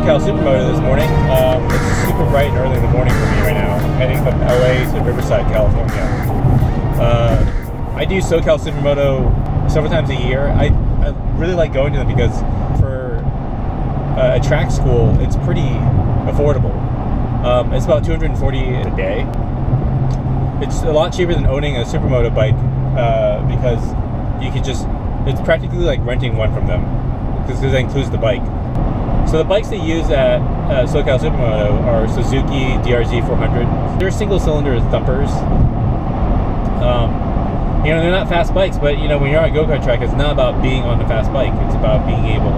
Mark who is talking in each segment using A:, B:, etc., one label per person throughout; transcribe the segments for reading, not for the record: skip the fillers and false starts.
A: Socal Supermoto this morning. It's super bright and early in the morning for me right now. I'm heading from LA to Riverside, California. I do Socal Supermoto several times a year. I really like going to them because for a track school, it's pretty affordable. It's about $240 a day. It's a lot cheaper than owning a Supermoto bike because you could just, it's practically like renting one from them because that includes the bike. So the bikes they use at Socal Supermoto are Suzuki DRZ 400. They're single-cylinder thumpers. You know, they're not fast bikes, but you know, when you're on a go-kart track, it's not about being on the fast bike. It's about being able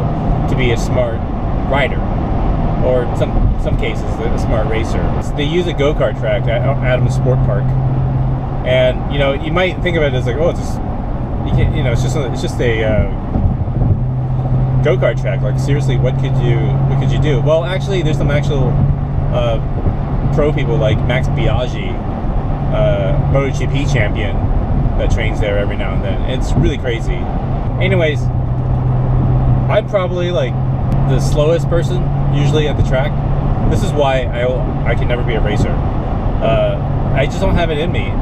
A: to be a smart rider, or in some cases, a smart racer. So they use a go-kart track at Adams Sport Park, and you know, you might think of it as like, oh, it's just, you can't, you know, it's just a go-kart track. Like seriously, what could you do? Well, actually, there's some actual pro people like Max Biaggi, MotoGP champion, that trains there every now and then. It's really crazy. Anyways, I'm probably like the slowest person usually at the track. This is why I can never be a racer. I just don't have it in me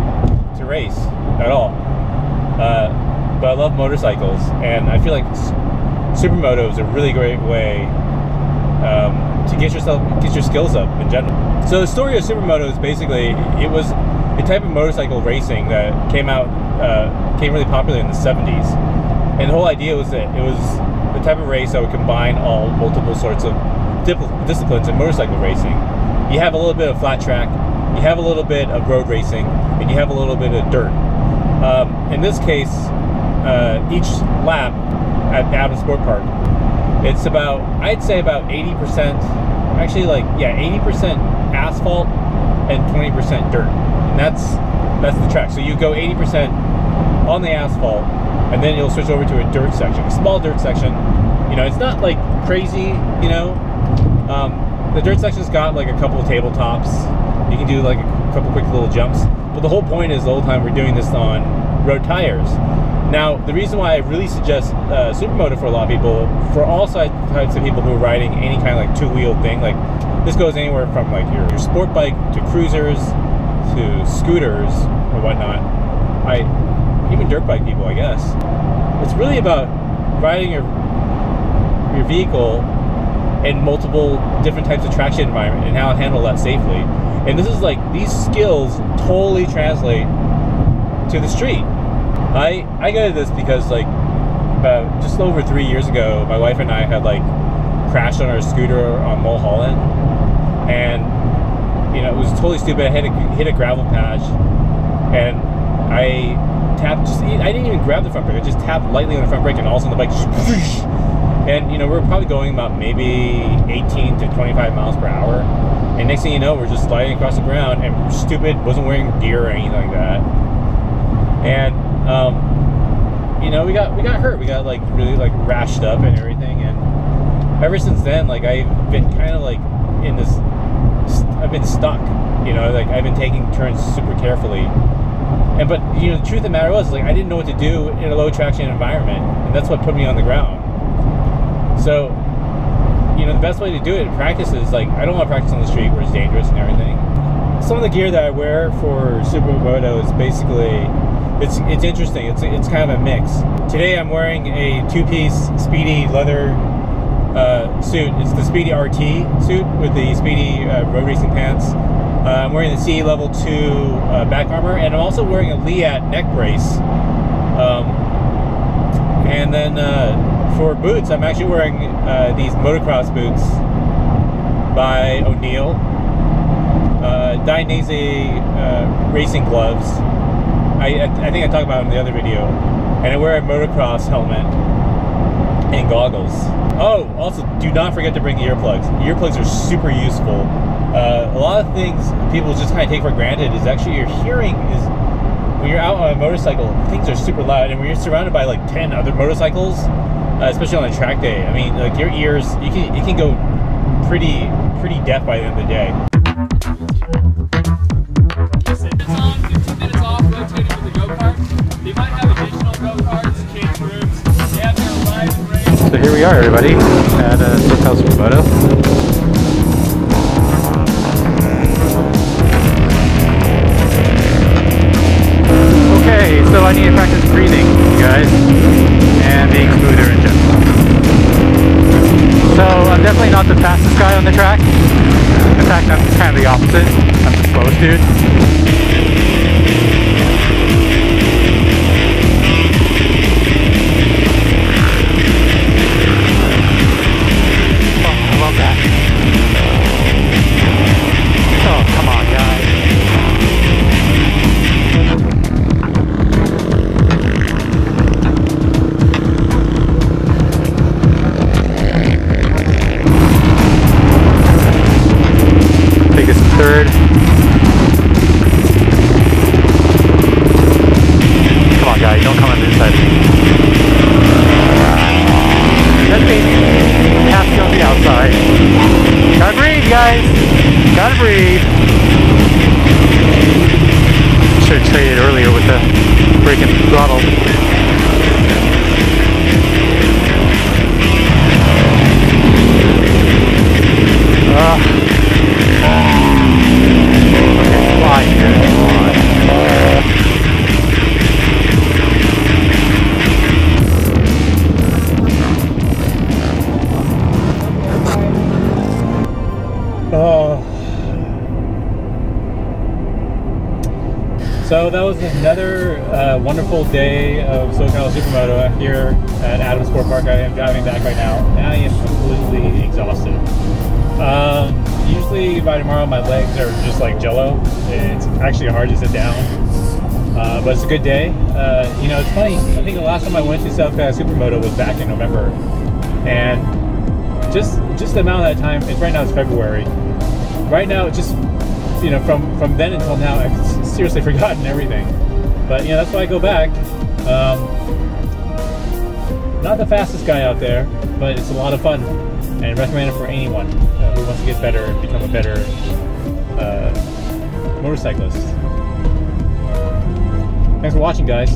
A: to race at all. But I love motorcycles, and I feel like Supermoto is a really great way to get your skills up in general. So the story of Supermoto is basically, it was a type of motorcycle racing that came really popular in the 70s. And the whole idea was that it was the type of race that would combine multiple sorts of disciplines in motorcycle racing. You have a little bit of flat track, you have a little bit of road racing, and you have a little bit of dirt. In this case, each lap at Adams Sport Park, it's about, I'd say about 80%, actually like, yeah, 80% asphalt and 20% dirt. And that's the track. So you go 80% on the asphalt, and then you'll switch over to a dirt section, a small dirt section. You know, it's not like crazy, you know. The dirt section's got like a couple of tabletops. You can do like a couple quick little jumps. But the whole point is the whole time we're doing this on road tires. Now, the reason why I really suggest Supermoto for a lot of people, for all types of people who are riding any kind of like two-wheeled thing, like this goes anywhere from like your sport bike to cruisers to scooters or whatnot, even dirt bike people, I guess. It's really about riding your vehicle in multiple different types of traction environment and how to handle that safely. And this is like, these skills totally translate to the street. I got into this because like just over 3 years ago, my wife and I had like crashed on our scooter on Mulholland, and you know, it was totally stupid. I had to hit a gravel patch, and I didn't even grab the front brake. I just tapped lightly on the front brake, and all of a sudden the bike just, and you know, we're probably going about maybe 18 to 25 miles per hour, and next thing you know, we're just sliding across the ground, and we're stupid, wasn't wearing gear or anything like that, and you know, we got hurt. We got like really like rashed up and everything, and ever since then, like I've been kind of like in this, I've been stuck, you know, like I've been taking turns super carefully. But you know, the truth of the matter was, like, I didn't know what to do in a low traction environment, and that's what put me on the ground. So, you know, the best way to do it in practice is like, I don't want to practice on the street where it's dangerous and everything. Some of the gear that I wear for Supermoto is basically, it's interesting. It's kind of a mix. Today I'm wearing a two-piece Speedy leather suit. It's the Speedy RT suit with the Speedy road racing pants. I'm wearing the CE Level 2 back armor, and I'm also wearing a Liat neck brace. And then for boots, I'm actually wearing these motocross boots by O'Neill. Dainese racing gloves. I think I talked about it in the other video. And I wear a motocross helmet and goggles. Oh, also, do not forget to bring earplugs. Earplugs are super useful. A lot of things people just kind of take for granted is actually your hearing is, when you're out on a motorcycle, things are super loud, and when you're surrounded by like 10 other motorcycles, especially on a track day, I mean, like your ears, you can go pretty deaf by the end of the day.
B: It's on 15 minutes off, rotating with the go-karts. They might have additional go-karts, kids' rooms. They have their live race.
A: So here we are, everybody, at Socal Supermoto.
C: guys, and the excluder in general. So I'm definitely not the fastest guy on the track. In fact, I'm kind of the opposite. I'm the slowest dude. Oh, I love that. Oh, come on, guys. Take this in third. Come on, guys, don't come on this side of me. That's me. Have to go on the outside. Gotta breathe, guys. Gotta breathe. Should have traded earlier with the brake and throttle. Okay, fly here.
A: Oh. So that was another wonderful day of Socal Supermoto here at Adams Sport Park. I am driving back right now, and I am completely exhausted. Usually by tomorrow my legs are just like jello. It's actually hard to sit down, but it's a good day. You know, it's funny, I think the last time I went to Socal Supermoto was back in November, and just the amount of that time, right now it's February. Right now, it's just, you know, from then until now, I've seriously forgotten everything. But, you know, that's why I go back. Not the fastest guy out there, but it's a lot of fun, and recommend it for anyone who wants to get better and become a better motorcyclist. Thanks for watching, guys.